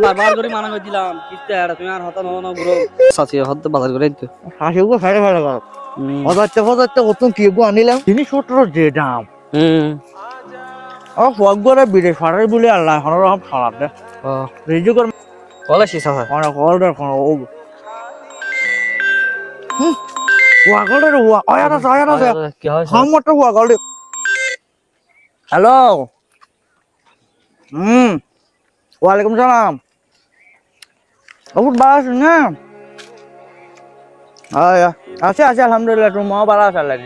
বারবার করে মানা করে দিলাম কিস্তি তুমি আর হতা নও না ব্রো সাথে হতে বাজার করে দিতে হাসিগুলো ফেলে ফেলে গেল হাজারটা কত কি আনিলাম জিনিসপত্র যে দাম আমার ফগরে বিড়ে সারাই বলে আল্লাহ হনরহম সালাদ দে রিজুকর কলে শেষ হয় কোন কলডার কোন ও ওয়াগলডার ওয়া আয়ানা কি হয় হামটা ওয়াগলড হ্যালো ওয়ালাইকুম সালাম বহুত ভালো আছেন না আছে আছে আলহামদুলিল্লাহ তোমার ভালো আছে আল্লাহ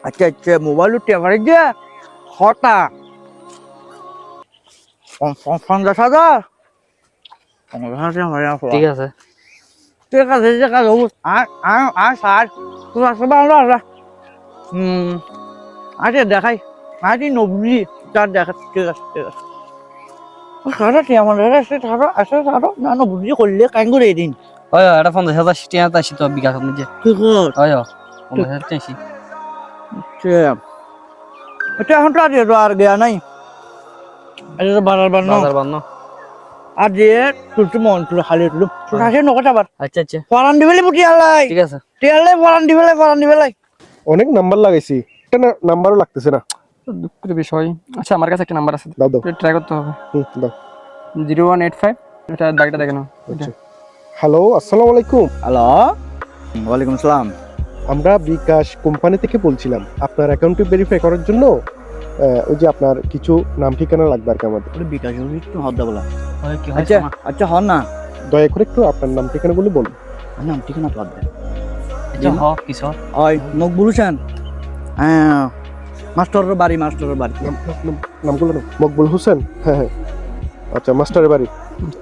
আচ্ছা আচ্ছা মোবাইল টেভারেজ যে হতা 50,000 ঠিক আছে ঠিক আছে আর স্যার তোমার সব ভালো আছে আচ্ছা দেখাই আজ নব্বই তার দেখা ঠিক আছে ঠিক আছে সারা আমাদের আছে সারা না নব্বই করলে কাই করে দিন হয় এটা 50,000 টাকা তাসি তো বিকাশ নিজে ঠিক আছে হয় 50,000 টাকা এটা এখন তো আর গেয়া নাই এটা বানার বাজার বান্ন আর যে তুলতে মন তুলে খালি তুলো আসে নকট আবার আচ্ছা আচ্ছা ফরান দিবেলে পুটি আলাই ঠিক আছে টিয়ালে ফরান দিবেলে অনেক নাম্বার লাগাইছি একটা নাম্বারও লাগতেছে না দুঃখের বিষয় আচ্ছা আমার কাছে একটা নাম্বার আছে দাও দাও ট্রাই করতে হবে দাও 0185 এটা দাগটা দেখে নাও আচ্ছা হ্যালো আসসালামু আলাইকুম হ্যালো ওয়ালাইকুম আসসালাম আমরা বিকাশ কোম্পানি থেকে বলছিলাম আপনার অ্যাকাউন্টে ভেরিফাই করার জন্য ওই যে আপনার কিছু নাম ঠিকানা লাগবে আর কি আমাদের বিকাশ একটু হদ্দা বলা হয় কি হয় আচ্ছা আচ্ছা হন না দয়া করে একটু আপনার নাম ঠিকানাগুলো বলুন নাম ঠিকানা তো আদে আচ্ছা হ কিস ওই মকবুল হোসেন হ্যাঁ মাস্টারের বাড়ি নামগুলো না মকবুল হোসেন হ্যাঁ আচ্ছা মাস্টারের বাড়ি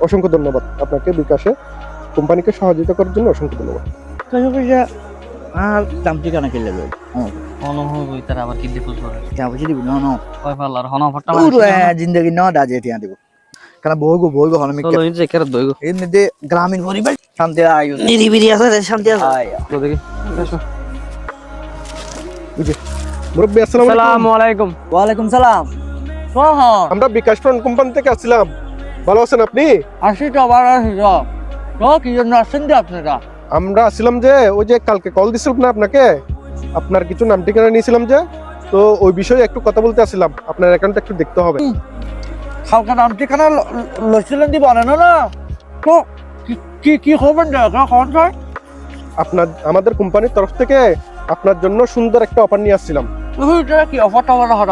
অসংখ্য ধন্যবাদ আপনাকে বিকাশে কোম্পানিকে সহযোগিতা করার জন্য অসংখ্য ধন্যবাদ আর নাম ঠিকানা কে লেবে হন হই তার আবার কি দেখুছ করে যা বুঝি দিব না হয় পাল্লার হন ফটা জিন্দগি না দাজে টিয়া দিব কারণ বইগো হন আমি চলো ইনজে করে দইগো এমনিতে গ্রামীণ পরিবার শান্তি আয়ু নিরিবিরি আছে রে শান্তি আছে তো দেখি মুরব্বী আসসালামু আলাইকুম আসসালামু আলাইকুম ওয়ালাইকুম সালাম আমরা বিকাশ ফ্রন্ট কোম্পানি থেকে আসছিলাম ভালো আছেন আপনি আসি তো আবার আসি তো কি জন্য আসছেন যে আপনারা আমরা আসছিলাম যে ওই যে কালকে কল দিছিলাম না আপনাকে আপনার কিছু নাম ঠিকানা নিয়েছিলাম যে তো ওই বিষয়ে একটু কথা বলতে আসছিলাম আপনার অ্যাকাউন্টটা একটু দেখতে হবে হালকা নাম ঠিকানা লইছিলেন দিব না তো কি হবেন এখন স্যার আপনার আমাদের কোম্পানির তরফ থেকে আপনার জন্য সুন্দর একটা অফার নিয়ে আসছিলাম কি অফারটা বলা হলো